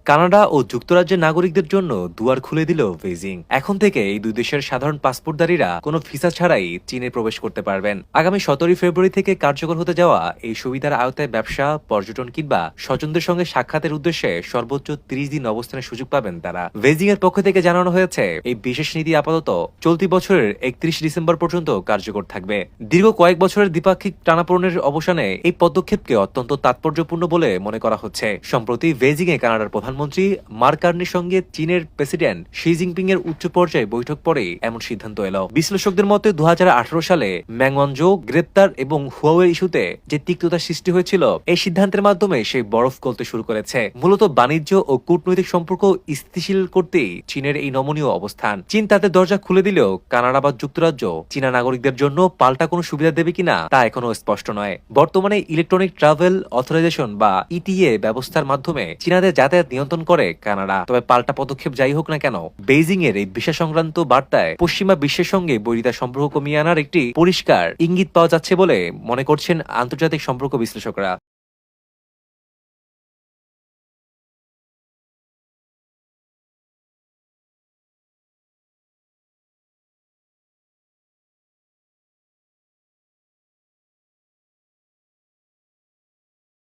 Canada ও যুক্তরাজ্যের নাগরিকদের জন্য দুয়ার খুলে দিল বেইজিং। এখন থেকে এই দুই দেশের সাধারণ পাসপোর্টধারীরা কোনো ভিসা ছাড়াই চীনে প্রবেশ করতে পারবেন। আগামী 17 ফেব্রুয়ারি থেকে কার্যকর হতে যাওয়া এই সুবিধার আওতায় ব্যবসা, পর্যটন কিংবা স্বজনদের সঙ্গে সাক্ষাতের উদ্দেশ্যে সর্বোচ্চ 30 দিন অবস্থানের সুযোগ পাবেন তারা। বেইজিং এর পক্ষ থেকে জানানো হয়েছে, এই বিশেষ নীতি আপাতত চলতি বছরের 31 ডিসেম্বর পর্যন্ত কার্যকর থাকবে। দীর্ঘ কয়েক বছরের দ্বিপাক্ষিক টানাপোড়েনের অবসানে এই পদক্ষেপকে অত্যন্ত তাৎপর্যপূর্ণ বলে মনে করা হচ্ছে। সম্প্রতি বেইজিং এ কানাডার প্রধানমন্ত্রী মার্ক কার্নির সঙ্গে চীনের প্রেসিডেন্ট শি জিনপিং এর উচ্চ পর্যায়ে বৈঠক পরে এমন সিদ্ধান্ত এলো। বিশ্লেষকদের মতে 2018 সালে ম্যাং ওয়ানজো গ্রেপ্তার এবং হুয়াওয়ে ইস্যুতে যে তিক্ততা সৃষ্টি হয়েছিল, এই সিদ্ধান্তের মাধ্যমে সেই বরফ গলতে শুরু করেছে। মূলত বাণিজ্য ও কূটনৈতিক সম্পর্ক স্থিতিশীল করতেই চীনের এই নমনীয় অবস্থান। চীন তাদের দরজা খুলে দিলেও কানাডা বা যুক্তরাজ্য চীনা নাগরিকদের জন্য পাল্টা কোনো সুবিধা দেবে কিনা তা এখনো স্পষ্ট নয়। বর্তমানে ইলেকট্রনিক ট্রাভেল অথরাইজেশন বা ইটিএ ব্যবস্থার মাধ্যমে চীনাদের যাতায়াত নিয়ন্ত্রণ করে কানাডা। তবে পাল্টা পদক্ষেপ যাই হোক না কেন, বেইজিং এর এই ভিসা সংক্রান্ত বার্তায় পশ্চিমা বিশ্বের সঙ্গে বৈরিতার সম্পর্ক কমিয়ে আনার একটি পরিষ্কার ইঙ্গিত পাওয়া যাচ্ছে বলে মনে করছেন আন্তর্জাতিক সম্পর্ক বিশ্লেষকরা।